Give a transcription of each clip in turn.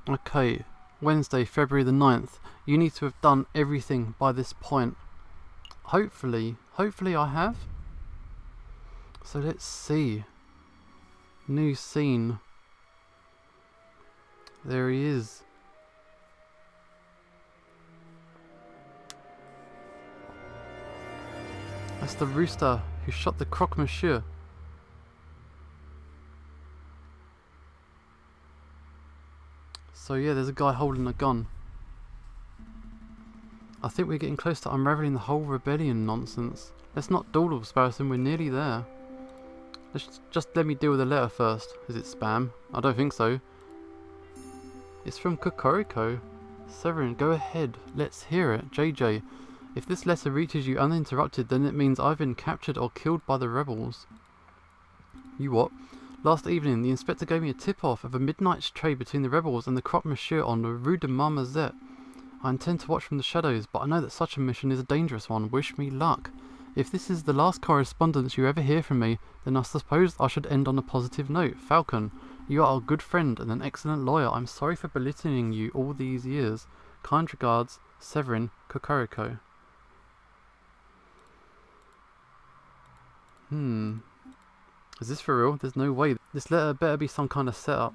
Okay, Wednesday, February the 9th. You need to have done everything by this point. Hopefully I have. So let's see. New scene. There he is. That's the rooster who shot the croque monsieur. So yeah, there's a guy holding a gun. I think we're getting close to unravelling the whole rebellion nonsense. Let's not dawdle, Sparrowson, we're nearly there. Just let me deal with the letter first. Is it spam? I don't think so. It's from Kokoriko. Severin, go ahead. Let's hear it. JJ, if this letter reaches you uninterrupted, then it means I've been captured or killed by the rebels. You what? Last evening, the inspector gave me a tip-off of a midnight trade between the rebels and the croque monsieur on the Rue de Marmozet. I intend to watch from the shadows, but I know that such a mission is a dangerous one. Wish me luck. If this is the last correspondence you ever hear from me, then I suppose I should end on a positive note. Falcon, you are a good friend and an excellent lawyer. I'm sorry for belittling you all these years. Kind regards, Severin Kokoriko. Is this for real? There's no way. This letter better be some kind of setup.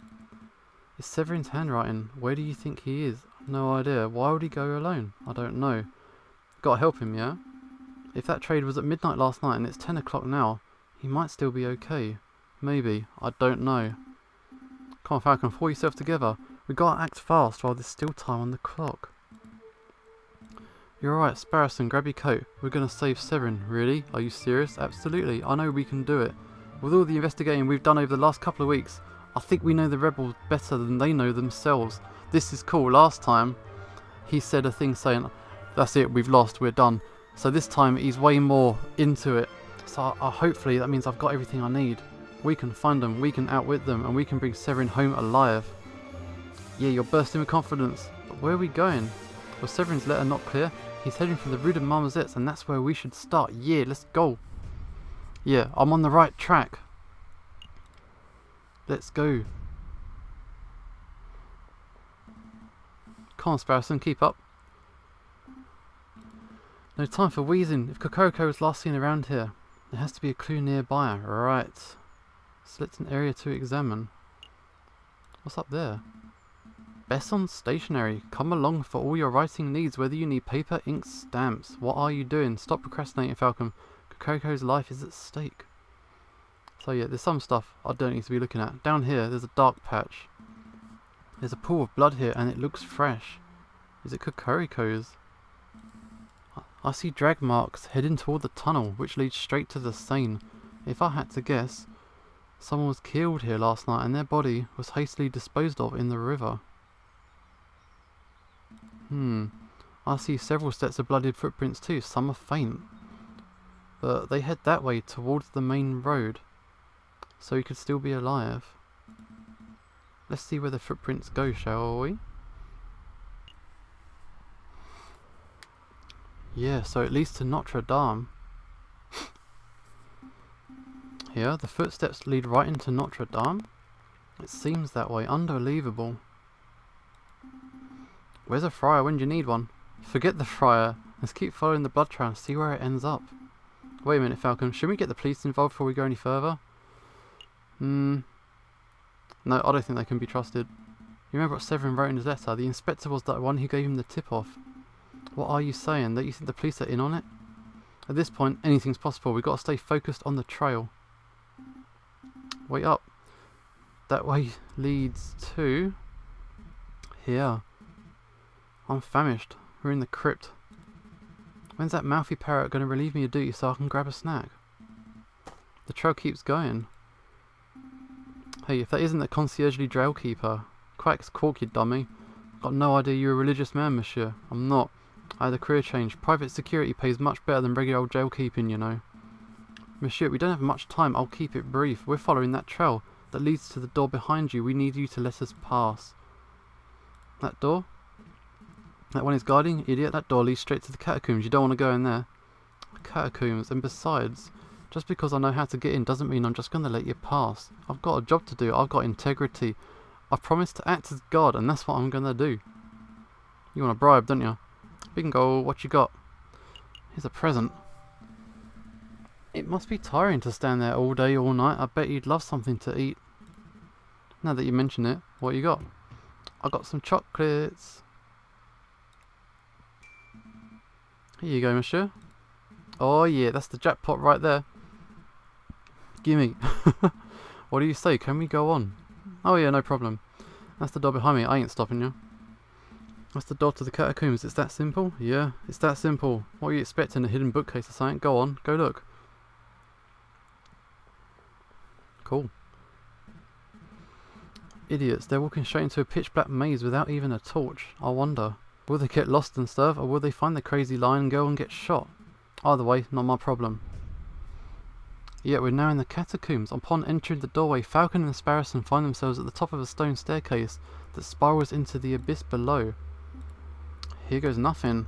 It's Severin's handwriting. Where do you think he is? No idea. Why would he go alone? I don't know. Gotta help him, yeah? If that trade was at midnight last night and it's 10 o'clock now, he might still be okay. Maybe. I don't know. Come on, Falcon, pull yourself together. We gotta act fast while there's still time on the clock. You're right, Sparrowson, grab your coat. We're gonna save Severin. Really? Are you serious? Absolutely. I know we can do it. With all the investigating we've done over the last couple of weeks, I think we know the rebels better than they know themselves. This is cool. Last time, he said a thing saying, that's it, we've lost, we're done. So this time, he's way more into it. So hopefully that means I've got everything I need. We can find them, we can outwit them, and we can bring Severin home alive. Yeah, you're bursting with confidence. But where are we going? Was Severin's letter not clear? He's heading for the Rue de Marmozet, and that's where we should start. Yeah, let's go. Yeah, I'm on the right track. Let's go. Come on, Sparrowson, keep up. No time for wheezing. If Kokoriko was last seen around here, there has to be a clue nearby. Right. Select an area to examine. What's up there? Besson Stationery. Come along for all your writing needs, whether you need paper, ink, stamps. What are you doing? Stop procrastinating, Falcon. Kokoriko's life is at stake. So yeah, there's some stuff I don't need to be looking at. Down here, there's a dark patch. There's a pool of blood here, and it looks fresh. Is it Kokoriko's? I see drag marks heading toward the tunnel, which leads straight to the Seine. If I had to guess, someone was killed here last night, and their body was hastily disposed of in the river. I see several sets of bloodied footprints too. Some are faint, but they head that way towards the main road, so he could still be alive. Let's see where the footprints go, shall we? Yeah, so it leads to Notre Dame. Here, the footsteps lead right into Notre Dame. It seems that way. Unbelievable. Where's a friar when you need one? Forget the friar. Let's keep following the blood trail and see where it ends up. Wait a minute, Falcon. Shouldn't we get the police involved before we go any further? No, I don't think they can be trusted. You remember what Severin wrote in his letter? The inspector was the one who gave him the tip-off. What are you saying? That you think the police are in on it? At this point, anything's possible. We've got to stay focused on the trail. Wait up. That way leads to... here. I'm famished. We're in the crypt. When's that mouthy parrot going to relieve me of duty so I can grab a snack? The trail keeps going. Hey, if that isn't the concierge jail keeper. Quacks cork, you dummy. Got no idea you're a religious man, monsieur. I'm not. I had a career change. Private security pays much better than regular old jail keeping, you know. Monsieur, we don't have much time. I'll keep it brief. We're following that trail that leads to the door behind you. We need you to let us pass. That door? That one is guarding? Idiot, that door leads straight to the catacombs. You don't want to go in there. Catacombs, and besides, just because I know how to get in doesn't mean I'm just going to let you pass. I've got a job to do. I've got integrity. I promised to act as God, and that's what I'm gonna do. You want a bribe, don't you? Bingo, what you got? Here's a present. It must be tiring to stand there all day, all night. I bet you'd love something to eat. Now that you mention it, what you got? I got some chocolates. Here you go, monsieur. Oh yeah, that's the jackpot right there. Gimme. What do you say? Can we go on? Oh yeah, no problem. That's the door behind me. I ain't stopping you. That's the door to the catacombs. It's that simple? Yeah, it's that simple. What are you expecting? A hidden bookcase or something? Go on, go look. Cool. Idiots, they're walking straight into a pitch black maze without even a torch. I wonder, will they get lost and stuff, or will they find the crazy lion girl and get shot? Either way, not my problem. Yet we're now in the catacombs. Upon entering the doorway, Falcon and Sparrowson find themselves at the top of a stone staircase that spirals into the abyss below. Here goes nothing.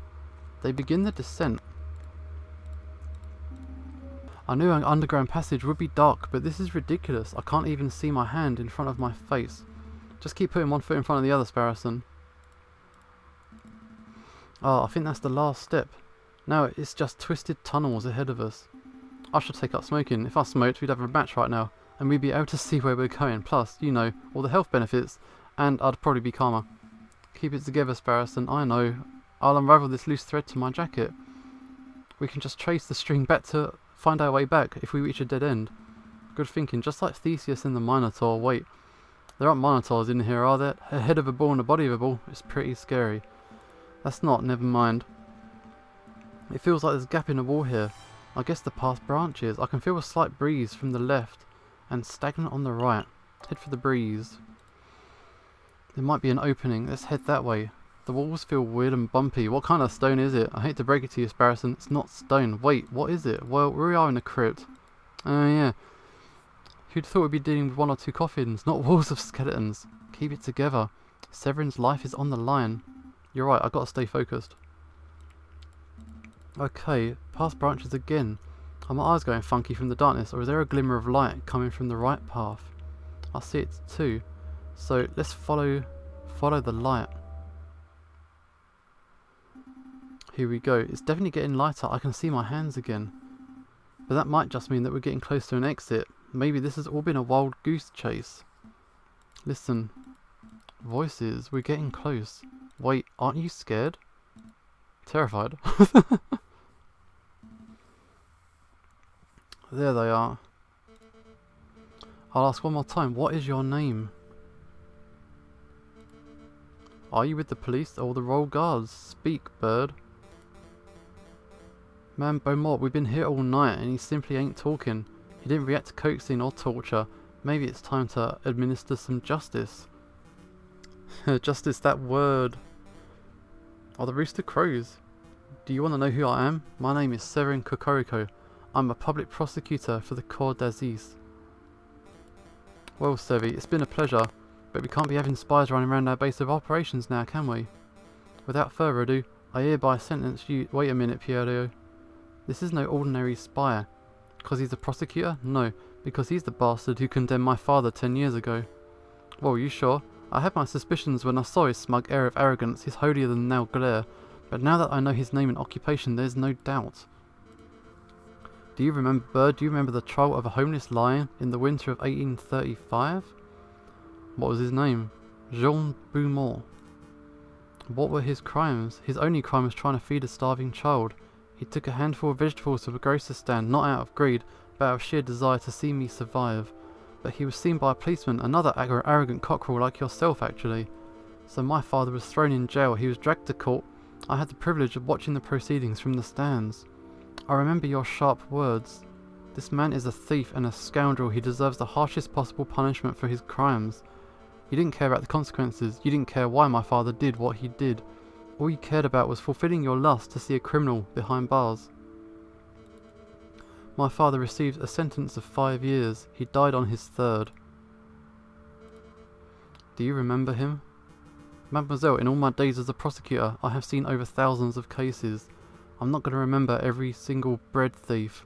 They begin the descent. I knew an underground passage would be dark, but this is ridiculous. I can't even see my hand in front of my face. Just keep putting one foot in front of the other, Sparrowson. Oh, I think that's the last step. Now it's just twisted tunnels ahead of us. I should take up smoking. If I smoked, we'd have a match right now, and we'd be able to see where we're going. Plus, you know, all the health benefits, and I'd probably be calmer. Keep it together, Sparrowson. I know. I'll unravel this loose thread to my jacket. We can just trace the string back to find our way back if we reach a dead end. Good thinking, just like Theseus in the Minotaur. Wait, there aren't Minotaurs in here, are there? A head of a bull and a body of a bull. It's pretty scary. That's not, never mind. It feels like there's a gap in the wall here. I guess the path branches. I can feel a slight breeze from the left and stagnant on the right. Head for the breeze. There might be an opening. Let's head that way. The walls feel weird and bumpy. What kind of stone is it? I hate to break it to you, Sparrowson. It's not stone. Wait, what is it? Well, we are in a crypt. Oh yeah. Who'd thought we'd be dealing with one or two coffins, not walls of skeletons? Keep it together. Severin's life is on the line. You're right, I've got to stay focused. Okay, past branches again. Are my eyes going funky from the darkness, or is there a glimmer of light coming from the right path? I see it too. So let's follow the light. Here we go. It's definitely getting lighter. I can see my hands again. But that might just mean that we're getting close to an exit. Maybe this has all been a wild goose chase. Listen. Voices. We're getting close. Wait, aren't you scared? Terrified. There they are. I'll ask one more time. What is your name? Are you with the police or the Royal Guards? Speak, bird. Man, Beaumont, we've been here all night and he simply ain't talking. He didn't react to coaxing or torture. Maybe it's time to administer some justice. Justice, that word. Oh, the rooster crows. Do you want to know who I am? My name is Severin Kokoriko. I'm a public prosecutor for the Cour d'Assises. Well, Sevi, it's been a pleasure, but we can't be having spies running around our base of operations now, can we? Without further ado, I hereby sentence you... Wait a minute, Pierre. This is no ordinary spy. Because he's a prosecutor? No, because he's the bastard who condemned my father 10 years ago. Well, you sure? I had my suspicions when I saw his smug air of arrogance, his holier-than-thou glare, but now that I know his name and occupation, there's no doubt. Do you remember, Bird? Do you remember the trial of a homeless lion in the winter of 1835? What was his name? Jean Beaumont. What were his crimes? His only crime was trying to feed a starving child. He took a handful of vegetables to a grocer's stand, not out of greed, but out of sheer desire to see me survive. But he was seen by a policeman, another arrogant cockerel like yourself actually. So my father was thrown in jail, he was dragged to court. I had the privilege of watching the proceedings from the stands. I remember your sharp words. This man is a thief and a scoundrel. He deserves the harshest possible punishment for his crimes. You didn't care about the consequences. You didn't care why my father did what he did. All you cared about was fulfilling your lust to see a criminal behind bars. My father received a sentence of 5 years. He died on his 3rd. Do you remember him? Mademoiselle, in all my days as a prosecutor, I have seen over thousands of cases. I'm not going to remember every single bread thief.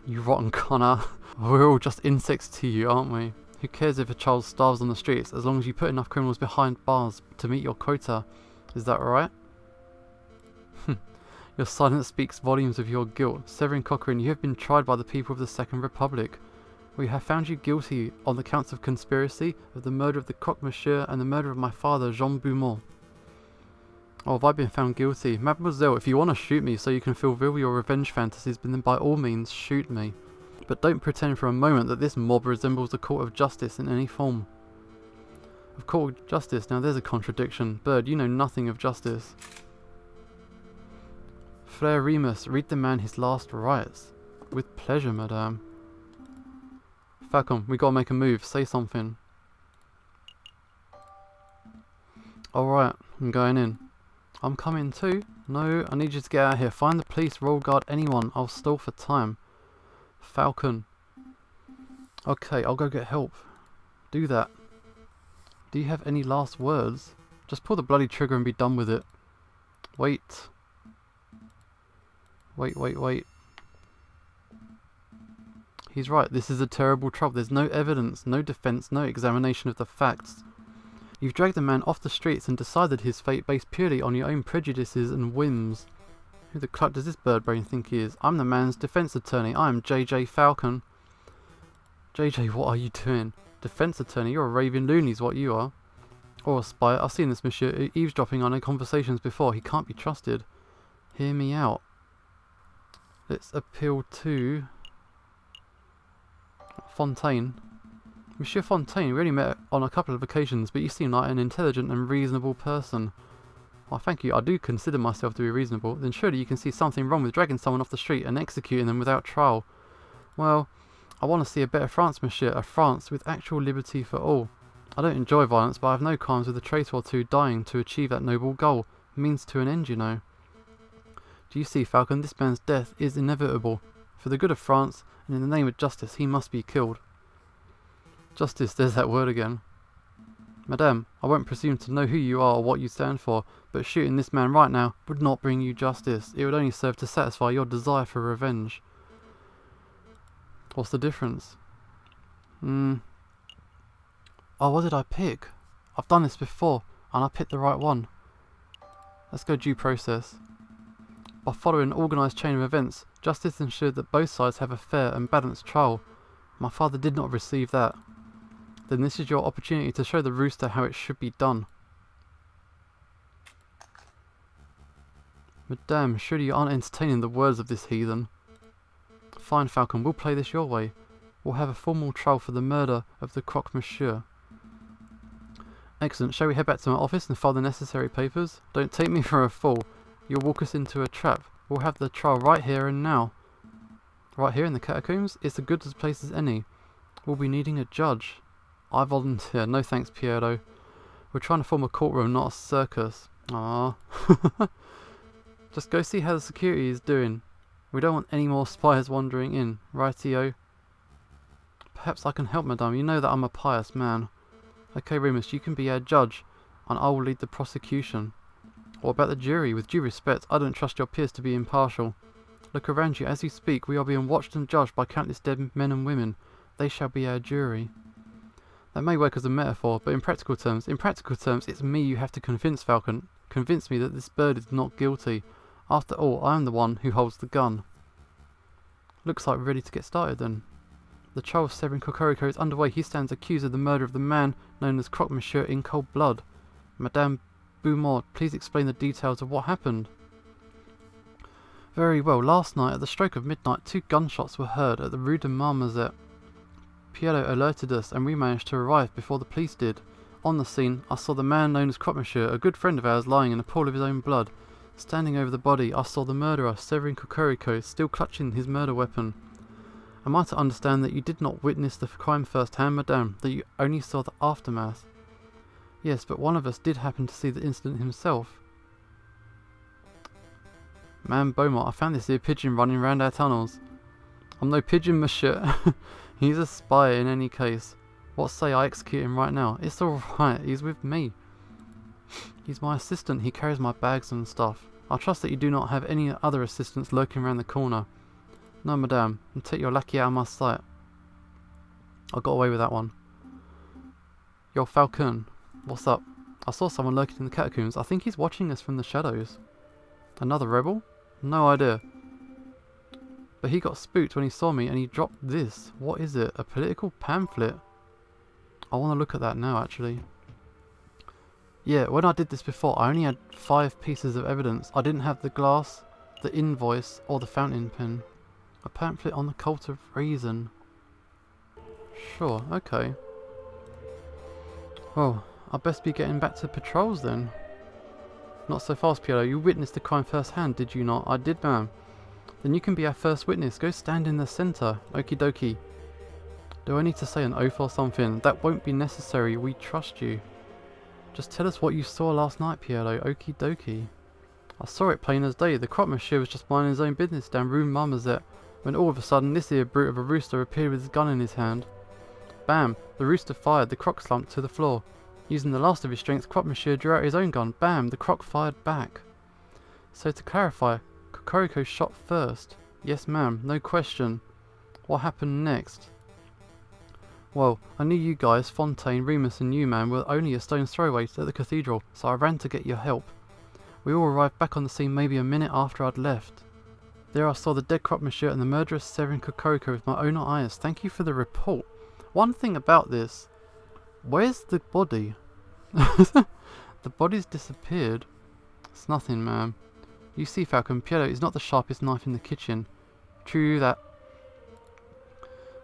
You rotten Connor. We're all just insects to you, aren't we? Who cares if a child starves on the streets, as long as you put enough criminals behind bars to meet your quota? Is that right? Your silence speaks volumes of your guilt. Severin Cochrane, you have been tried by the people of the Second Republic. We have found you guilty on the counts of conspiracy, of the murder of the croque monsieur, and the murder of my father, Jean Beaumont. Oh, have I been found guilty? Mademoiselle, if you want to shoot me so you can fulfill your revenge fantasies, then by all means shoot me. But don't pretend for a moment that this mob resembles a court of justice in any form. A court of justice? Now there's a contradiction. Bird, you know nothing of justice. Frere Remus, read the man his last rites. With pleasure, madame. Falcon, we gotta make a move. Say something. Alright, I'm going in. I'm coming too. No, I need you to get out of here. Find the police, roll guard, anyone. I'll stall for time. Falcon. Okay, I'll go get help. Do that. Do you have any last words? Just pull the bloody trigger and be done with it. Wait. Wait. He's right, this is a terrible trouble. There's no evidence, no defense, no examination of the facts. You've dragged the man off the streets and decided his fate based purely on your own prejudices and whims. Who the cluck does this bird brain think he is? I'm the man's defense attorney. I am J.J. Falcon. J.J., what are you doing? Defense attorney? You're a raving loony is what you are. Or a spy. I've seen this monsieur eavesdropping on our conversations before. He can't be trusted. Hear me out. Let's appeal to Fontaine. Monsieur Fontaine, we only met on a couple of occasions, but you seem like an intelligent and reasonable person. Well, thank you. I do consider myself to be reasonable. Then surely you can see something wrong with dragging someone off the street and executing them without trial. Well, I want to see a better France, monsieur. A France with actual liberty for all. I don't enjoy violence, but I have no qualms with a traitor or two dying to achieve that noble goal. Means to an end, you know. Do you see, Falcon? This man's death is inevitable. For the good of France, and in the name of justice, he must be killed. Justice, there's that word again. Madame, I won't presume to know who you are or what you stand for, but shooting this man right now would not bring you justice. It would only serve to satisfy your desire for revenge. What's the difference? Oh, what did I pick? I've done this before, and I picked the right one. Let's go due process. By following an organised chain of events, justice ensured that both sides have a fair and balanced trial. My father did not receive that. Then this is your opportunity to show the rooster how it should be done. Madame, surely you aren't entertaining the words of this heathen. Fine, Falcon, we'll play this your way. We'll have a formal trial for the murder of the croque monsieur. Excellent. Shall we head back to my office and file the necessary papers? Don't take me for a fool. You'll walk us into a trap. We'll have the trial right here and now. Right here in the catacombs? It's as good a place as any. We'll be needing a judge. I volunteer. No thanks, Pierrot. We're trying to form a courtroom, not a circus. Ah. Just go see how the security is doing. We don't want any more spies wandering in. Rightio. Perhaps I can help, madame. You know that I'm a pious man. Okay, Remus, you can be our judge, and I will lead the prosecution. What about the jury? With due respect, I don't trust your peers to be impartial. Look around you. As you speak, we are being watched and judged by countless dead men and women. They shall be our jury. That may work as a metaphor, but in practical terms, it's me you have to convince, Falcon. Convince me that this bird is not guilty. After all, I am the one who holds the gun. Looks like we're ready to get started then. The trial of Severin Cocorico is underway. He stands accused of the murder of the man known as Croque Monsieur in cold blood. Madame Beaumont, please explain the details of what happened. Very well. Last night, at the stroke of midnight, 2 gunshots were heard at the Rue de Marmozet. Pierrot alerted us, and we managed to arrive before the police did. On the scene, I saw the man known as Croque Monsieur, a good friend of ours, lying in a pool of his own blood. Standing over the body, I saw the murderer, Severin Cocorico, still clutching his murder weapon. Am I to understand that you did not witness the crime firsthand, madame, that you only saw the aftermath? Yes, but one of us did happen to see the incident himself. Man Beaumont, I found this here pigeon running round our tunnels. I'm no pigeon, monsieur. He's a spy in any case. What say I execute him right now? It's alright, he's with me. He's my assistant, he carries my bags and stuff. I trust that you do not have any other assistants lurking around the corner. No, madame, and take your lackey out of my sight. I got away with that one. Yo, Falcon, what's up? I saw someone lurking in the catacombs. I think he's watching us from the shadows. Another rebel? No idea. But he got spooked when he saw me and he dropped this. What is it? A political pamphlet? I want to look at that now, actually. Yeah, when I did this before, I only had 5 pieces of evidence. I didn't have the glass, the invoice, or the fountain pen. A pamphlet on the cult of reason. Sure, okay. Well, I'd best be getting back to patrols then. Not so fast, Piero. You witnessed the crime firsthand, did you not? I did, ma'am. Then you can be our first witness. Go stand in the centre. Okie dokie. Do I need to say an oath or something? That won't be necessary. We trust you. Just tell us what you saw last night, Piero. Okie dokie. I saw it plain as day. The crop monsieur was just minding his own business down Rue Marmozet when all of a sudden this here brute of a rooster appeared with his gun in his hand. Bam! The rooster fired. The croc slumped to the floor. Using the last of his strength, crop monsieur drew out his own gun. Bam! The croc fired back. So to clarify, Kokoriko shot first. Yes, ma'am. No question. What happened next? Well, I knew you guys, Fontaine, Remus and you, man, were only a stone's throw away at the cathedral, so I ran to get your help. We all arrived back on the scene maybe a minute after I'd left. There I saw the dead crop monsieur and the murderous Severin Kokoriko with my own eyes. Thank you for the report. One thing about this, where's the body? The body's disappeared. It's nothing, ma'am. You see, Falcon, Piero is not the sharpest knife in the kitchen. True that.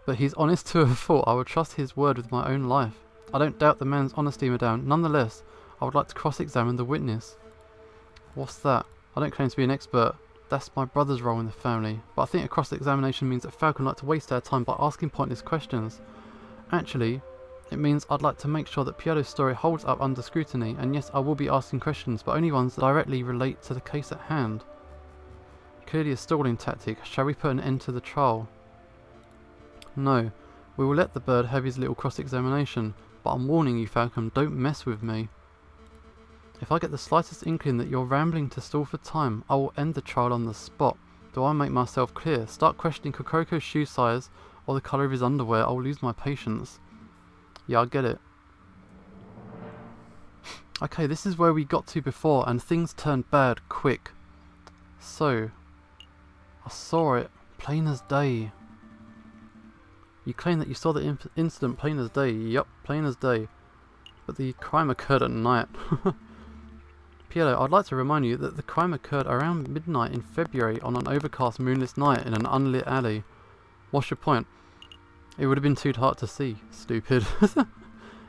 But he's honest to a fault. I would trust his word with my own life. I don't doubt the man's honesty, madame. Nonetheless, I would like to cross-examine the witness. What's that? I don't claim to be an expert. That's my brother's role in the family. But I think a cross-examination means that Falcon would like to waste our time by asking pointless questions. Actually, it means I'd like to make sure that Piero's story holds up under scrutiny, and yes, I will be asking questions, but only ones that directly relate to the case at hand. Clearly a stalling tactic. Shall we put an end to the trial? No. We will let the bird have his little cross-examination, but I'm warning you, Falcon, don't mess with me. If I get the slightest inkling that you're rambling to stall for time, I will end the trial on the spot. Do I make myself clear? Start questioning Kokoriko's shoe size or the colour of his underwear, I'll lose my patience. Yeah, I get it. Okay, this is where we got to before, and things turned bad quick. So, I saw it, plain as day. You claim that you saw the incident plain as day. Yup, plain as day. But the crime occurred at night. Piero, I'd like to remind you that the crime occurred around midnight in February on an overcast moonless night in an unlit alley. What's your point? It would have been too dark to see. Stupid. It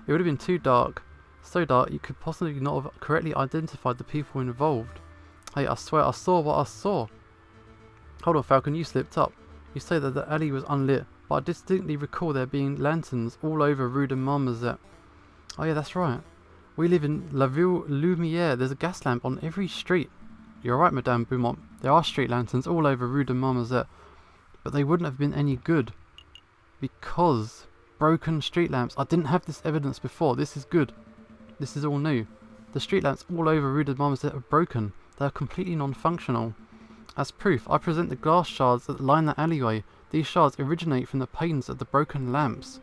would have been too dark. So dark you could possibly not have correctly identified the people involved. Hey, I swear I saw what I saw. Hold on, Falcon, you slipped up. You say that the alley was unlit, but I distinctly recall there being lanterns all over Rue de Marmozet. Oh yeah, that's right. We live in La Ville Lumière. There's a gas lamp on every street. You're right, Madame Beaumont. There are street lanterns all over Rue de Marmozet, but they wouldn't have been any good. Because broken street lamps. I didn't have this evidence before. This is good. This is all new. The street lamps all over Rue de Marmozet are broken. They are completely non-functional. As proof, I present the glass shards that line the alleyway. These shards originate from the panes of the broken lamps.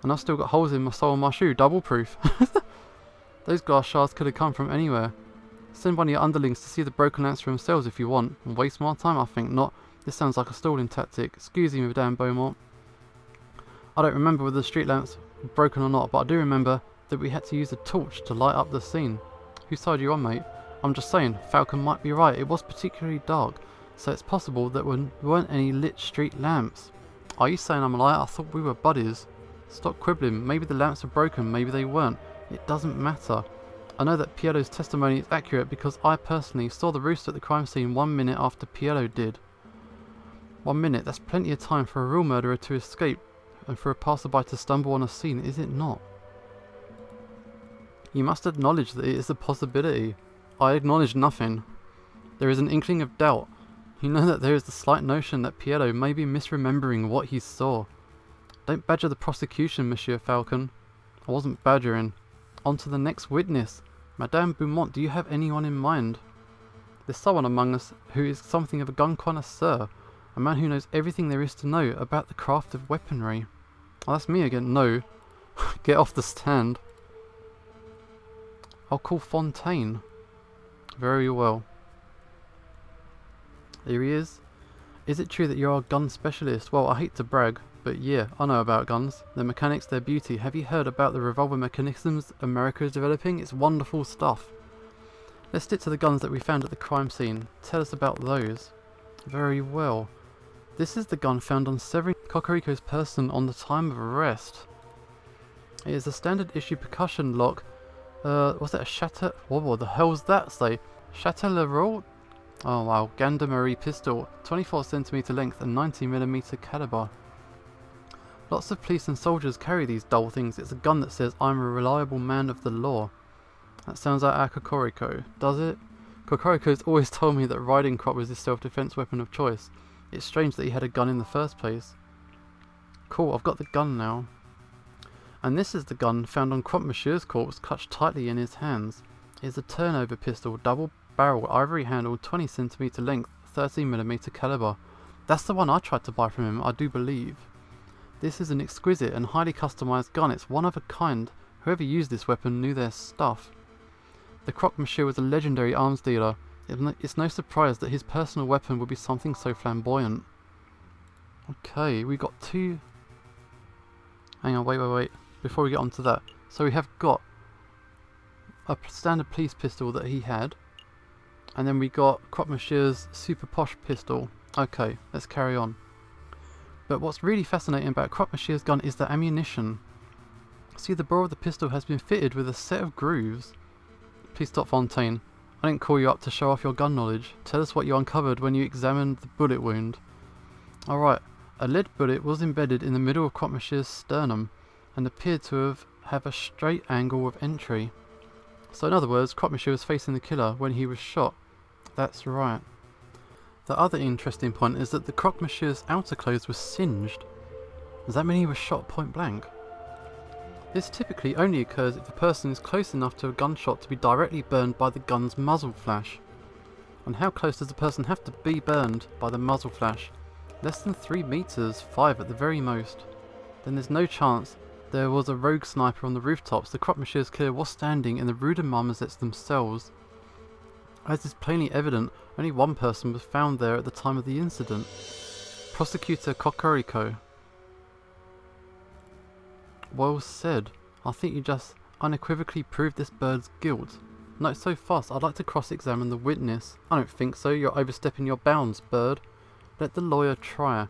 And I've still got holes in my sole of my shoe. Double proof. Those glass shards could have come from anywhere. Send one of your underlings to see the broken lamps for themselves if you want. And waste my time? I think not. This sounds like a stalling tactic. Excuse me, Madame Beaumont. I don't remember whether the street lamps were broken or not, but I do remember that we had to use a torch to light up the scene. Whose side are you on, mate? I'm just saying, Falcon might be right. It was particularly dark, so it's possible that there weren't any lit street lamps. Are you saying I'm a liar? I thought we were buddies. Stop quibbling. Maybe the lamps were broken, maybe they weren't. It doesn't matter. I know that Piero's testimony is accurate because I personally saw the rooster at the crime scene 1 minute after Piero did. 1 minute, that's plenty of time for a real murderer to escape and for a passerby to stumble on a scene, is it not? You must acknowledge that it is a possibility. I acknowledge nothing. There is an inkling of doubt. You know that there is the slight notion that Piero may be misremembering what he saw. Don't badger the prosecution, Monsieur Falcon. I wasn't badgering. On to the next witness. Madame Beaumont, do you have anyone in mind? There's someone among us who is something of a gun connoisseur. A man who knows everything there is to know about the craft of weaponry. Oh, that's me again. No. Get off the stand. I'll call Fontaine. Very well. Here he is. Is it true that you're a gun specialist? Well, I hate to brag, but yeah, I know about guns. Their mechanics, their beauty. Have you heard about the revolver mechanisms America is developing? It's wonderful stuff. Let's stick to the guns that we found at the crime scene. Tell us about those. Very well. This is the gun found on severing Cocorico's person on the time of arrest. It is a standard issue percussion lock. Was it a Chateau... What the hell's that say? Châtellerault? Oh wow, Gendarmerie pistol. 24cm length and 90mm caliber. Lots of police and soldiers carry these dull things. It's a gun that says, I'm a reliable man of the law. That sounds like our Cocorico, does it? Cocorico's always told me that riding crop was his self-defense weapon of choice. It's strange that he had a gun in the first place. Cool, I've got the gun now. And this is the gun found on Crop Monsieur's corpse, clutched tightly in his hands. It is a turnover pistol, double barrel, ivory handle, 20cm length, 30mm caliber. That's the one I tried to buy from him, I do believe. This is an exquisite and highly customised gun. It's one of a kind. Whoever used this weapon knew their stuff. The Croque Monsieur was a legendary arms dealer. It's no surprise that his personal weapon would be something so flamboyant. Okay, we got two... Hang on, wait. Before we get on to that. So we have got a standard police pistol that he had. And then we got Croque Monsieur's super posh pistol. Okay, let's carry on. But what's really fascinating about Croque Monsieur's gun is the ammunition. See, the bore of the pistol has been fitted with a set of grooves. Please stop, Fontaine. I didn't call you up to show off your gun knowledge. Tell us what you uncovered when you examined the bullet wound. Alright, a lead bullet was embedded in the middle of Croque Monsieur's sternum and appeared to have a straight angle of entry. So in other words, Croque Monsieur was facing the killer when he was shot. That's right. The other interesting point is that the Croque Monsieur's outer clothes were singed. Does that mean he was shot point blank? This typically only occurs if a person is close enough to a gunshot to be directly burned by the gun's muzzle flash. And how close does a person have to be burned by the muzzle flash? Less than 3 meters, 5 at the very most. Then there's no chance there was a rogue sniper on the rooftops. The Croque Monsieur's killer was standing in the Rue de Marmozets themselves. As is plainly evident, only one person was found there at the time of the incident. Prosecutor Cocorico. Well said. I think you just unequivocally proved this bird's guilt. Not so fast. I'd like to cross-examine the witness. I don't think so. You're overstepping your bounds, bird. Let the lawyer try.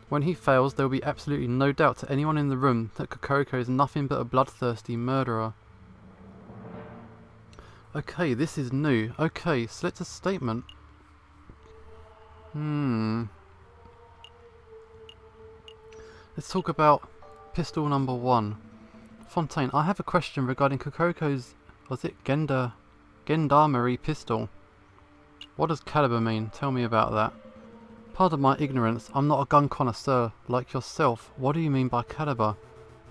When he fails, there will be absolutely no doubt to anyone in the room that Cocorico is nothing but a bloodthirsty murderer. Okay, this is new. Okay, select a statement. Let's talk about pistol number 1. Fontaine, I have a question regarding Cocorico's, was it Gendarmerie pistol? What does caliber mean? Tell me about that. Pardon my ignorance, I'm not a gun connoisseur like yourself. What do you mean by caliber?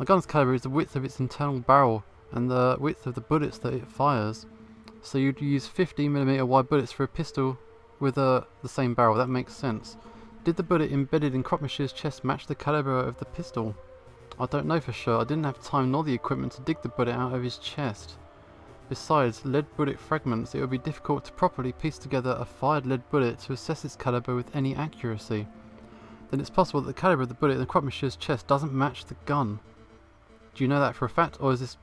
A gun's caliber is the width of its internal barrel and the width of the bullets that it fires. So you'd use 15mm wide bullets for a pistol with the same barrel. That makes sense. Did the bullet embedded in Croque Monsieur's chest match the caliber of the pistol? I don't know for sure. I didn't have time nor the equipment to dig the bullet out of his chest. Besides, lead bullet fragments, it would be difficult to properly piece together a fired lead bullet to assess its caliber with any accuracy. Then it's possible that the caliber of the bullet in Croque Monsieur's chest doesn't match the gun. Do you know that for a fact, or is this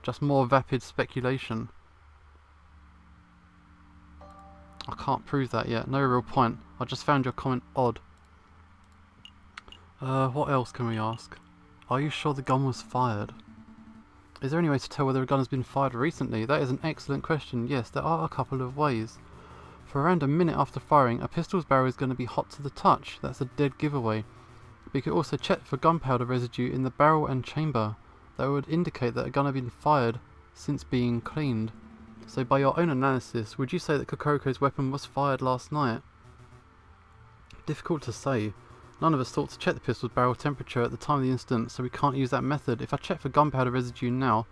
just more vapid speculation? I can't prove that yet. No real point. I just found your comment odd. What else can we ask? Are you sure the gun was fired? Is there any way to tell whether a gun has been fired recently? That is an excellent question. Yes, there are a couple of ways. For around a minute after firing, a pistol's barrel is going to be hot to the touch. That's a dead giveaway. But you could also check for gunpowder residue in the barrel and chamber. That would indicate that a gun had been fired since being cleaned. So by your own analysis, would you say that Cocorico's weapon was fired last night? Difficult to say. None of us thought to check the pistol's barrel temperature at the time of the incident, so we can't use that method. If I check for gunpowder residue now,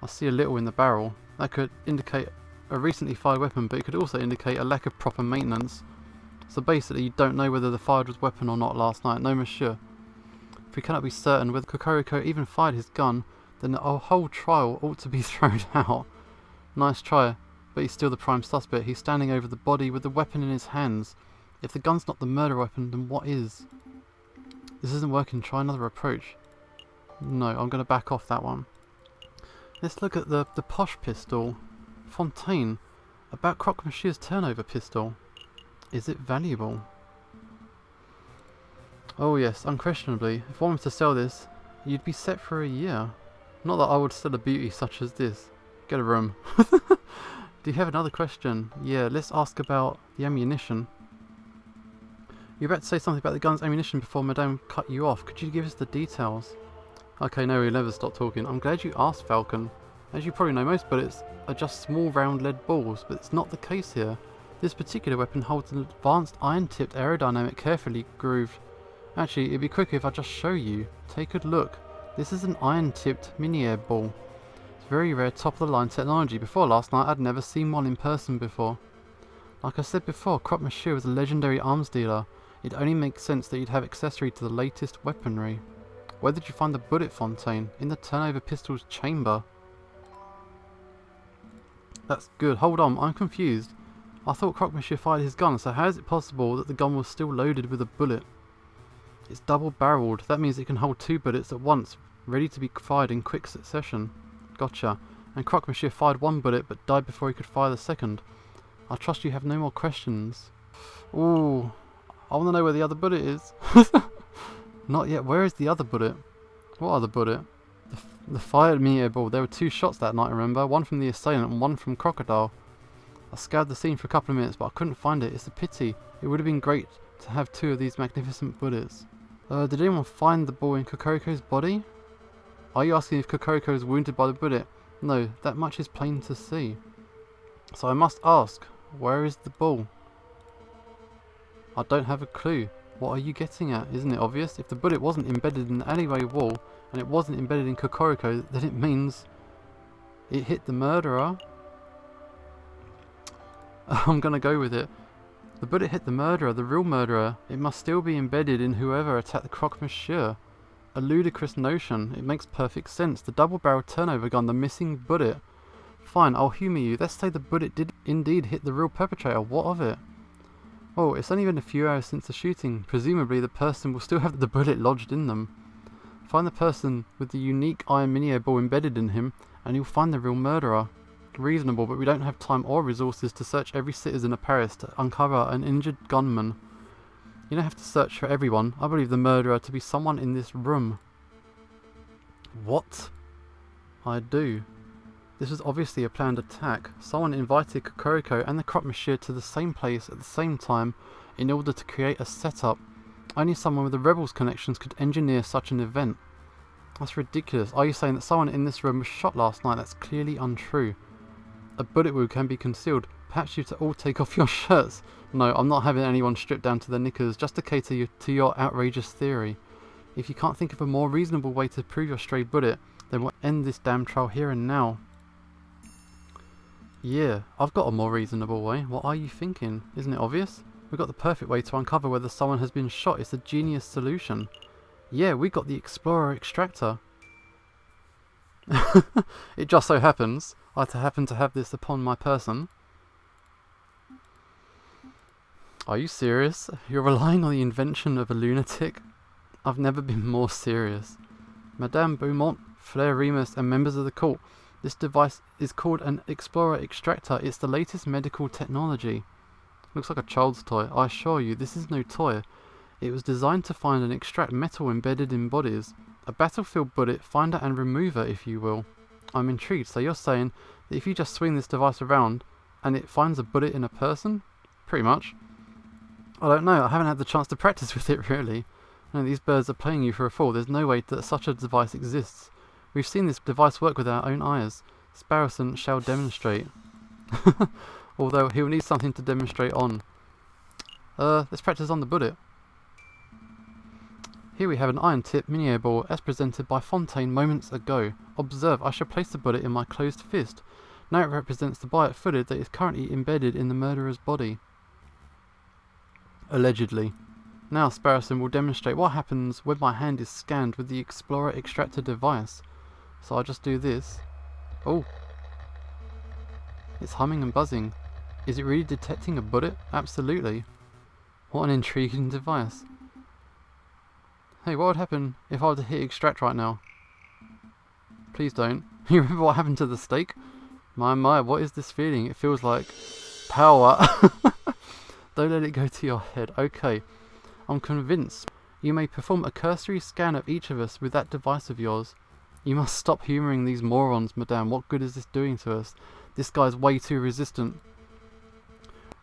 I see a little in the barrel. That could indicate a recently fired weapon, but it could also indicate a lack of proper maintenance. So basically, you don't know whether the fired was weapon or not last night. No, monsieur. If we cannot be certain whether Cocorico even fired his gun, then the whole trial ought to be thrown out. Nice try, but he's still the prime suspect. He's standing over the body with the weapon in his hands. If the gun's not the murder weapon, then what is? This isn't working. Try another approach. No, I'm going to back off that one. Let's look at the posh pistol. Fontaine. About Croque Monsieur's turnover pistol. Is it valuable? Oh yes, unquestionably. If one was to sell this, you'd be set for a year. Not that I would sell a beauty such as this. Get a room. Do you have another question? Yeah, let's ask about the ammunition. You're about to say something about the gun's ammunition before Madame cut you off. Could you give us the details? Okay, no, he'll never stop talking. I'm glad you asked, Falcon. As you probably know, most bullets are just small round lead balls, but it's not the case here. This particular weapon holds an advanced iron-tipped aerodynamic carefully grooved. Actually, it'd be quicker if I just show you. Take a look. This is an iron-tipped mini-air ball. It's very rare top-of-the-line technology. Before last night, I'd never seen one in person before. Like I said before, Croque Monsieur was a legendary arms dealer. It only makes sense that you'd have accessory to the latest weaponry. Where did you find the bullet, Fontaine? In the turnover pistol's chamber. That's good. Hold on, I'm confused. I thought Croque Monsieur fired his gun, so how is it possible that the gun was still loaded with a bullet? It's double-barreled. That means it can hold 2 bullets at once, ready to be fired in quick succession. Gotcha. And Croque Monsieur fired 1 bullet, but died before he could fire the second. I trust you have no more questions. Ooh, I want to know where the other bullet is. Not yet. Where is the other bullet? What other bullet? The fired mini-air ball. There were 2 shots that night, remember? One from the assailant and one from Crocodile. I scoured the scene for a couple of minutes, but I couldn't find it. It's a pity. It would have been great to have 2 of these magnificent bullets. Did anyone find the ball in Kokoriko's body? Are you asking if Kokoriko was wounded by the bullet? No, that much is plain to see. So I must ask, where is the ball? I don't have a clue. What are you getting at? Isn't it obvious? If the bullet wasn't embedded in the alleyway wall, and it wasn't embedded in Kokoriko, then it means it hit the murderer. I'm gonna go with it. The bullet hit the murderer, the real murderer. It must still be embedded in whoever attacked the Croque Monsieur. A ludicrous notion. It makes perfect sense. The double-barreled turnover gun, the missing bullet. Fine, I'll humour you. Let's say the bullet did indeed hit the real perpetrator. What of it? Oh, it's only been a few hours since the shooting. Presumably the person will still have the bullet lodged in them. Find the person with the unique iron mini-air ball embedded in him, and you'll find the real murderer. Reasonable, but we don't have time or resources to search every citizen of Paris to uncover an injured gunman. You don't have to search for everyone. I believe the murderer to be someone in this room. What? I do. This was obviously a planned attack. Someone invited Kokoriko and the Croque Monsieur to the same place at the same time in order to create a setup. Only someone with the rebels' connections could engineer such an event. That's ridiculous. Are you saying that someone in this room was shot last night? That's clearly untrue. A bullet wound can be concealed. Perhaps you to all take off your shirts. No, I'm not having anyone stripped down to their knickers just to cater to your outrageous theory. If you can't think of a more reasonable way to prove your stray bullet, then we'll end this damn trial here and now. Yeah, I've got a more reasonable way. What are you thinking? Isn't it obvious? We've got the perfect way to uncover whether someone has been shot. It's a genius solution. Yeah, we got the Explorer Extractor. It just so happens I happen to have this upon my person. Are you serious? You're relying on the invention of a lunatic? I've never been more serious. Madame Beaumont, Fleur Remus and members of the court, this device is called an Explorer Extractor. It's the latest medical technology. Looks like a child's toy. I assure you, this is no toy. It was designed to find and extract metal embedded in bodies. A battlefield bullet finder and remover, if you will. I'm intrigued. So you're saying that if you just swing this device around and it finds a bullet in a person? Pretty much. I don't know. I haven't had the chance to practice with it, really. No, these birds are playing you for a fool. There's no way that such a device exists. We've seen this device work with our own eyes. Sparrowson shall demonstrate. Although he'll need something to demonstrate on. Let's practice on the bullet. Here we have an iron-tipped mini-air ball as presented by Fontaine moments ago. Observe, I shall place the bullet in my closed fist. Now it represents the bullet fluid that is currently embedded in the murderer's body. Allegedly. Now Sparrowson will demonstrate what happens when my hand is scanned with the Explorer Extractor device. So I'll just do this. Oh. It's humming and buzzing. Is it really detecting a bullet? Absolutely. What an intriguing device. Hey, what would happen if I were to hit extract right now? Please don't. You remember what happened to the steak? My, what is this feeling? It feels like power. Don't let it go to your head. Okay. I'm convinced. You may perform a cursory scan of each of us with that device of yours. You must stop humouring these morons, madame. What good is this doing to us? This guy's way too resistant.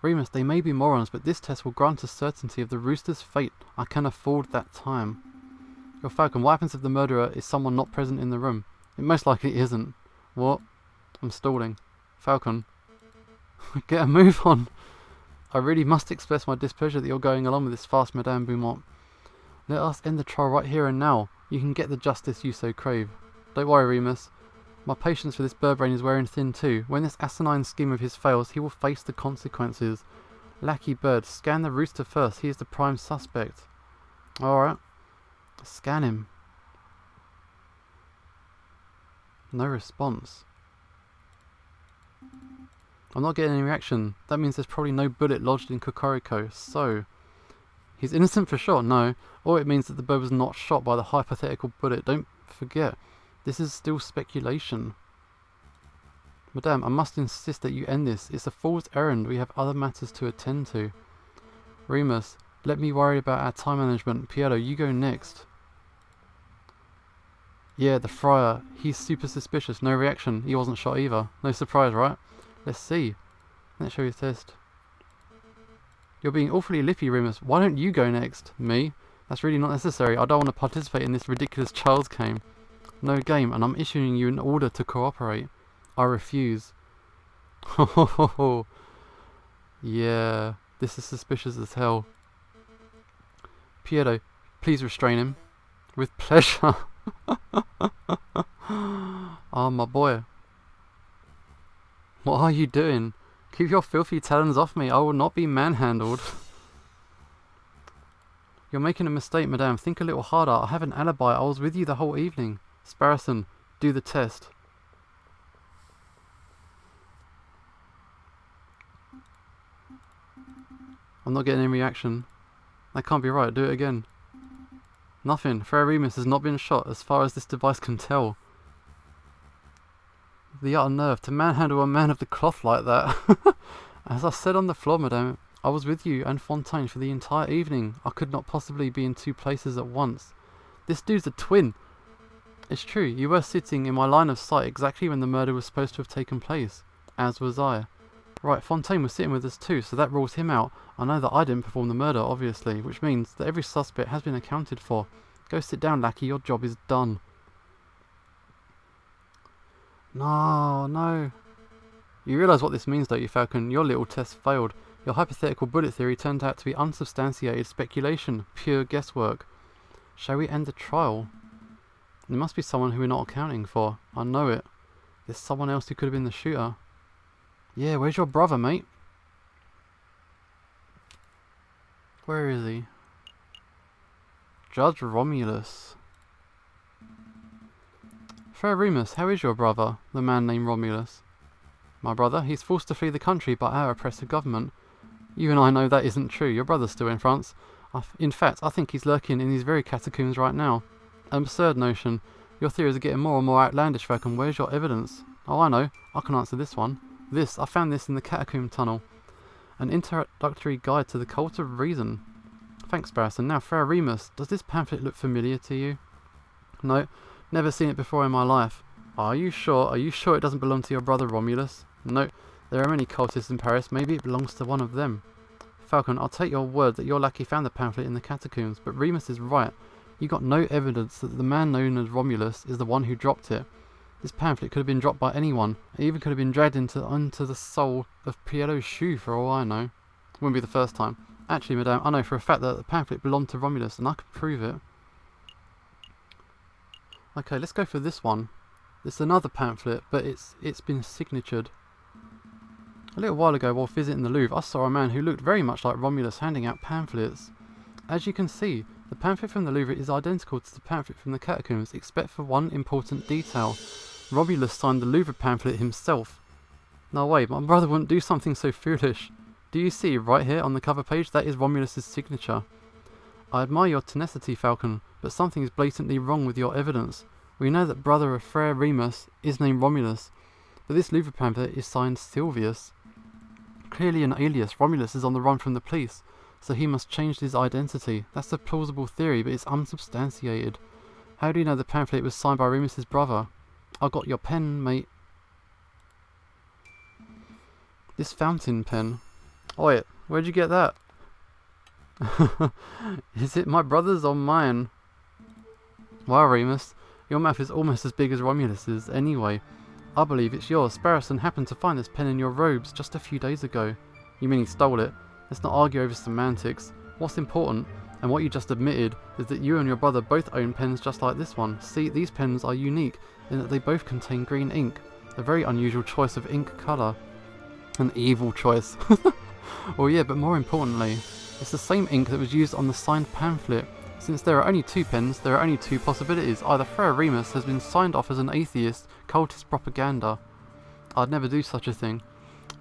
Remus, they may be morons, but this test will grant us certainty of the rooster's fate. I can afford that time. Your Falcon, what happens if the murderer is someone not present in the room? It most likely isn't. What? I'm stalling. Falcon. Get a move on. I really must express my displeasure that you're going along with this farce, Madame Beaumont. Let us end the trial right here and now. You can get the justice you so crave. Don't worry, Remus. My patience for this birdbrain is wearing thin too. When this asinine scheme of his fails, he will face the consequences. Lackey Bird, scan the rooster first. He is the prime suspect. Alright. Scan him. No response. I'm not getting any reaction. That means there's probably no bullet lodged in Kokoriko. So, he's innocent for sure? No. Or it means that the bird was not shot by the hypothetical bullet. Don't forget, this is still speculation. Madame, I must insist that you end this. It's a fool's errand. We have other matters to attend to. Remus, let me worry about our time management. Piero, you go next. Yeah, the friar. He's super suspicious. No reaction. He wasn't shot either. No surprise, right? Let's see. Let's show you the test. You're being awfully lippy, Remus. Why don't you go next? Me? That's really not necessary. I don't want to participate in this ridiculous child's game. No game, and I'm issuing you an order to cooperate. I refuse. Ho ho ho ho. Yeah, this is suspicious as hell. Piero, please restrain him. With pleasure. Ah, my boy. What are you doing? Keep your filthy talons off me. I will not be manhandled. You're making a mistake, madame. Think a little harder. I have an alibi. I was with you the whole evening. Sparrowson, do the test. I'm not getting any reaction. That can't be right. Do it again. Nothing. Frere Remus has not been shot as far as this device can tell. The utter nerve to manhandle a man of the cloth like that. As I said on the floor, madame, I was with you and Fontaine for the entire evening. I could not possibly be in two places at once. This dude's a twin. It's true, you were sitting in my line of sight exactly when the murder was supposed to have taken place. As was I. Right, Fontaine was sitting with us too, so that rules him out. I know that I didn't perform the murder, obviously, which means that every suspect has been accounted for. Go sit down, lackey, your job is done. No, no. You realise what this means, don't you, Falcon? Your little test failed. Your hypothetical bullet theory turned out to be unsubstantiated speculation, pure guesswork. Shall we end the trial? There must be someone who we're not accounting for. I know it. There's someone else who could have been the shooter. Yeah, where's your brother, mate? Where is he? Judge Romulus. Frere Remus, how is your brother? The man named Romulus. My brother? He's forced to flee the country by our oppressive government. You and I know that isn't true. Your brother's still in France. In fact, I think he's lurking in these very catacombs right now. An absurd notion. Your theories are getting more and more outlandish, Falcon. Where's your evidence? Oh, I know. I can answer this one. I found this in the catacomb tunnel. An introductory guide to the cult of reason. Thanks, Barrison. Now, Frere Remus, does this pamphlet look familiar to you? No. Never seen it before in my life. Are you sure? Are you sure it doesn't belong to your brother Romulus? No. There are many cultists in Paris. Maybe it belongs to one of them. Falcon, I'll take your word that your lackey found the pamphlet in the catacombs, but Remus is right. You got no evidence that the man known as Romulus is the one who dropped it. This pamphlet could have been dropped by anyone. It even could have been dragged into the sole of Piero's shoe for all I know. Wouldn't be the first time. Actually, madame, I know for a fact that the pamphlet belonged to Romulus, and I can prove it. Okay, let's go for this one. It's another pamphlet, but it's been signatured. A little while ago, while visiting the Louvre, I saw a man who looked very much like Romulus handing out pamphlets. As you can see, the pamphlet from the Louvre is identical to the pamphlet from the catacombs, except for one important detail. Romulus signed the Louvre pamphlet himself. No way, my brother wouldn't do something so foolish. Do you see, right here on the cover page, that is Romulus's signature. I admire your tenacity, Falcon, but something is blatantly wrong with your evidence. We know that brother of Friar Remus is named Romulus, but this Louvre pamphlet is signed Silvius. Clearly an alias. Romulus is on the run from the police, so he must change his identity. That's a plausible theory, but it's unsubstantiated. How do you know the pamphlet was signed by Remus's brother? I got your pen, mate. This fountain pen. Oi, where'd you get that? Is it my brother's or mine? Wow, Remus, your mouth is almost as big as Romulus's. Anyway, I believe it's yours. Sparrowson happened to find this pen in your robes just a few days ago. You mean he stole it? Let's not argue over semantics. What's important, and what you just admitted, is that you and your brother both own pens just like this one. See, these pens are unique in that they both contain green ink. A very unusual choice of ink colour. An evil choice. Oh yeah, but more importantly, it's the same ink that was used on the signed pamphlet. Since there are only two pens, there are only two possibilities. Either Friar Remus has been signed off as an atheist, cultist propaganda. I'd never do such a thing.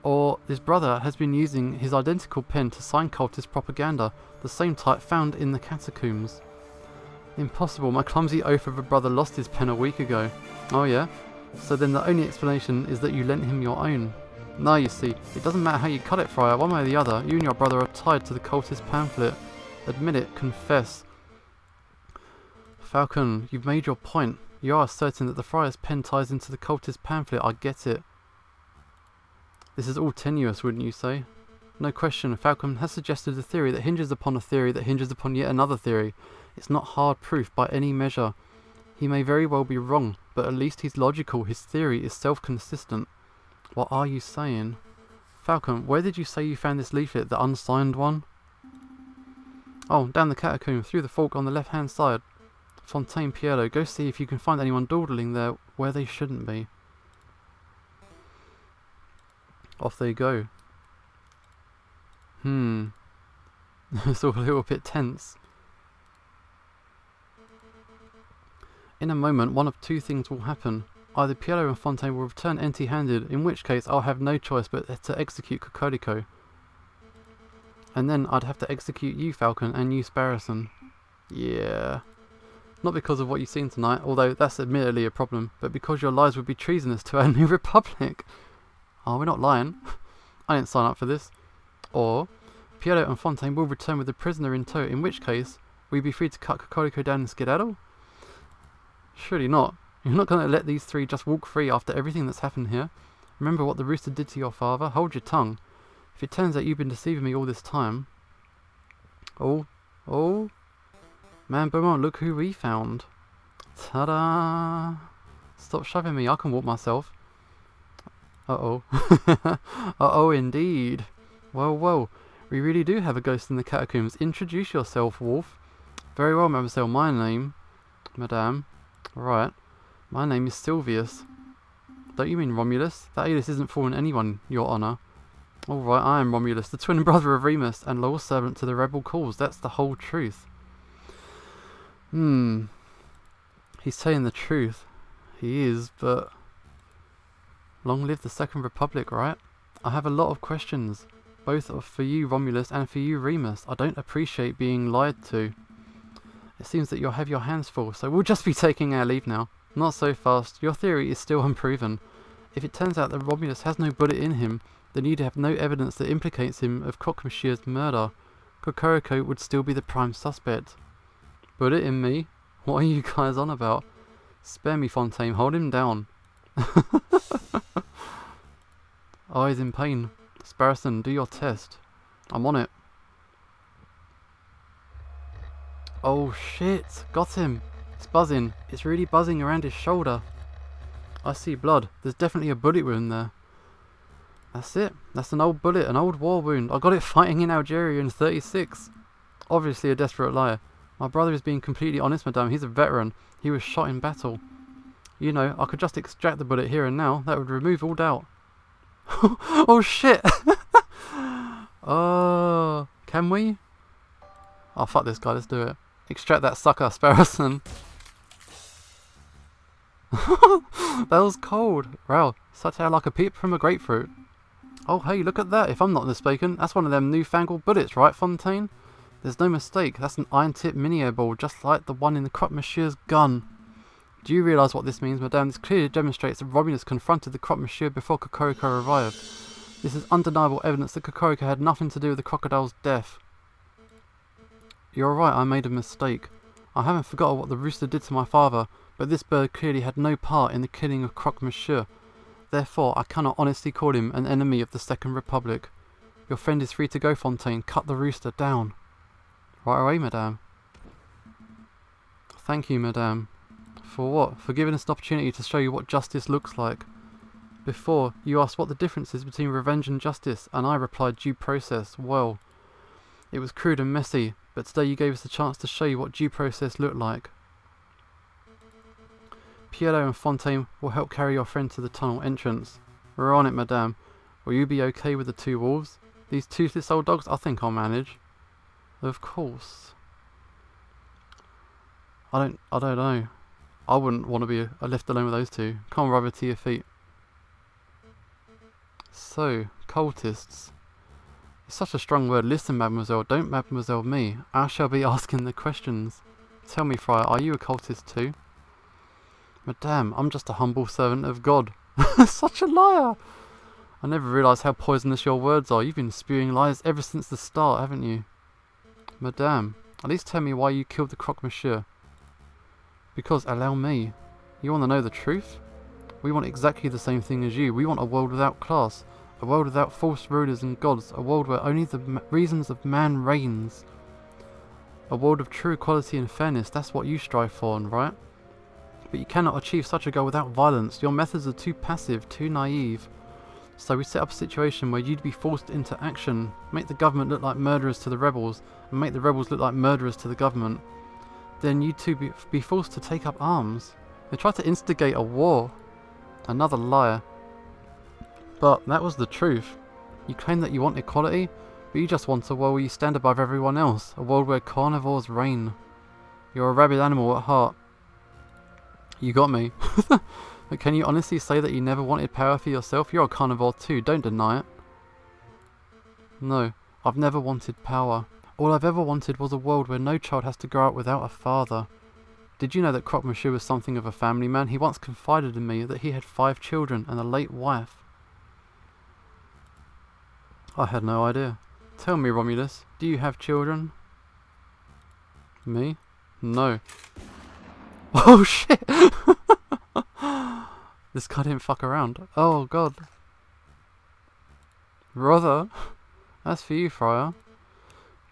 Or his brother has been using his identical pen to sign cultist propaganda, the same type found in the catacombs. Impossible, my clumsy oaf of a brother lost his pen a week ago. Oh yeah? So then the only explanation is that you lent him your own. No, you see, it doesn't matter how you cut it, Friar, one way or the other, you and your brother are tied to the cultist pamphlet. Admit it, confess. Falcon, you've made your point. You are certain that the Friar's pen ties into the cultist pamphlet, I get it. This is all tenuous, wouldn't you say? No question, Falcon has suggested a theory that hinges upon a theory that hinges upon yet another theory. It's not hard proof by any measure. He may very well be wrong, but at least he's logical, his theory is self-consistent. What are you saying? Falcon, where did you say you found this leaflet, the unsigned one? Oh, down the catacomb, through the fork on the left-hand side. Fontaine Piero, go see if you can find anyone dawdling there where they shouldn't be. Off they go. It's all a little bit tense. In a moment, one of two things will happen. Either Piero and Fontaine will return empty-handed, in which case I'll have no choice but to execute Cocorico. And then I'd have to execute you, Falcon, and you, Sparrowson. Yeah. Not because of what you've seen tonight, although that's admittedly a problem, but because your lies would be treasonous to our new republic. Oh, we're not lying. I didn't sign up for this. Or, Piero and Fontaine will return with the prisoner in tow, in which case, will you be free to cut Cocorico down and skedaddle? Surely not. You're not going to let these three just walk free after everything that's happened here. Remember what the rooster did to your father? Hold your tongue. If it turns out you've been deceiving me all this time... Oh. Man, Beaumont, look who we found. Ta-da! Stop shoving me, I can walk myself. Uh-oh. Uh-oh, indeed. Well, we really do have a ghost in the catacombs. Introduce yourself, Wolf. Very well, mademoiselle, my name... Madame. Right. My name is Silvius. Don't you mean Romulus? That alias isn't fooling anyone, your honour. Alright, I am Romulus, the twin brother of Remus, and loyal servant to the rebel cause. That's the whole truth. He's saying the truth. He is, but... Long live the Second Republic, right? I have a lot of questions. Both for you, Romulus, and for you, Remus. I don't appreciate being lied to. It seems that you'll have your hands full, so we'll just be taking our leave now. Not so fast. Your theory is still unproven. If it turns out that Romulus has no bullet in him, then you'd have no evidence that implicates him of Croque-Monsieur's murder. Cocorico would still be the prime suspect. Bullet in me? What are you guys on about? Spare me, Fontaine. Hold him down. Oh, he's in pain. Sparrowson, do your test. I'm on it. Oh shit, got him. It's buzzing. It's really buzzing around his shoulder. I see blood. There's definitely a bullet wound there. That's it. That's an old bullet, an old war wound. I got it fighting in Algeria in '36. Obviously a desperate liar. My brother is being completely honest, madame. He's a veteran. He was shot in battle. You know, I could just extract the bullet here and now. That would remove all doubt. Oh shit! Oh, can we? Oh fuck this guy, let's do it. Extract that sucker, Sparrowson. That was cold. Wow, such out like a peep from a grapefruit. Oh hey, look at that, if I'm not mistaken. That's one of them newfangled bullets, right, Fontaine? There's no mistake, that's an iron-tipped mini-air ball, just like the one in the Croque Monsieur's gun. Do you realise what this means, madame? This clearly demonstrates that Romulus confronted the Croque Monsieur before Kokoroko arrived. This is undeniable evidence that Kokoroko had nothing to do with the crocodile's death. You're right, I made a mistake. I haven't forgotten what the rooster did to my father, but this bird clearly had no part in the killing of Croque Monsieur. Therefore, I cannot honestly call him an enemy of the Second Republic. Your friend is free to go, Fontaine. Cut the rooster down. Right away, madame. Thank you, madame. For what? For giving us an opportunity to show you what justice looks like. Before, you asked what the difference is between revenge and justice, and I replied due process. Well, it was crude and messy, but today you gave us a chance to show you what due process looked like. Piero and Fontaine will help carry your friend to the tunnel entrance. We're on it, madame. Will you be okay with the 2 wolves? These toothless old dogs, I think I'll manage. Of course. I don't know. I wouldn't want to be left alone with those 2. Come on, rubber, to your feet. So, cultists. It's such a strong word. Listen, mademoiselle, don't mademoiselle me. I shall be asking the questions. Tell me, friar, are you a cultist too? Madame, I'm just a humble servant of God. Such a liar! I never realised how poisonous your words are. You've been spewing lies ever since the start, haven't you? Madame, at least tell me why you killed the Croque Monsieur. Because, allow me. You want to know the truth? We want exactly the same thing as you. We want a world without class. A world without false rulers and gods. A world where only the reasons of man reigns. A world of true equality and fairness. That's what you strive for, right? But you cannot achieve such a goal without violence. Your methods are too passive, too naive. So we set up a situation where you'd be forced into action. Make the government look like murderers to the rebels. And make the rebels look like murderers to the government. Then you two be forced to take up arms. They tried to instigate a war. Another liar. But that was the truth. You claim that you want equality, but you just want a world where you stand above everyone else. A world where carnivores reign. You're a rabid animal at heart. You got me. But can you honestly say that you never wanted power for yourself? You're a carnivore too, don't deny it. No, I've never wanted power. All I've ever wanted was a world where no child has to grow up without a father. Did you know that Croque Monsieur was something of a family man? He once confided in me that he had 5 children and a late wife. I had no idea. Tell me, Romulus, do you have children? Me? No. Oh shit! This guy didn't fuck around. Oh god. Brother, that's for you, friar.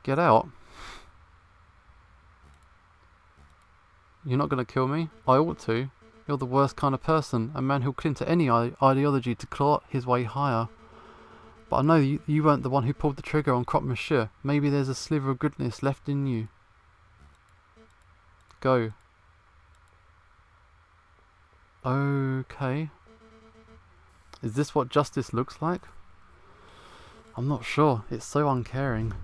Get out. You're not going to kill me? I ought to. You're the worst kind of person, a man who'll cling to any ideology to claw his way higher. But I know you weren't the one who pulled the trigger on Croque Monsieur. Maybe there's a sliver of goodness left in you. Go. Okay. Is this what justice looks like? I'm not sure. It's so uncaring.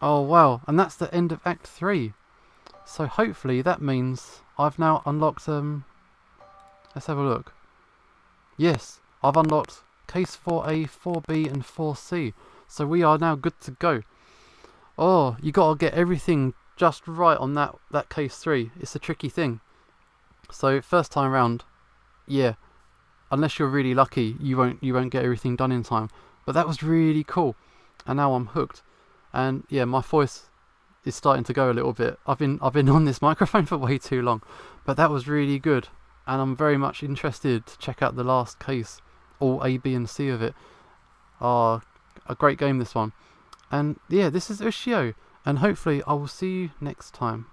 Oh wow, and that's the end of Act 3. So hopefully that means I've now unlocked, let's have a look. Yes, I've unlocked Case 4A, 4B and 4C. So we are now good to go. Oh, you gotta get everything just right on that Case 3. It's a tricky thing. So first time round, yeah, unless you're really lucky, you won't get everything done in time. But that was really cool. And now I'm hooked. And yeah, my voice is starting to go a little bit. I've been on this microphone for way too long, but that was really good, and I'm very much interested to check out the last case, all A, B, and C of it. A great game, this one. And yeah, this is Ushio, and hopefully I will see you next time.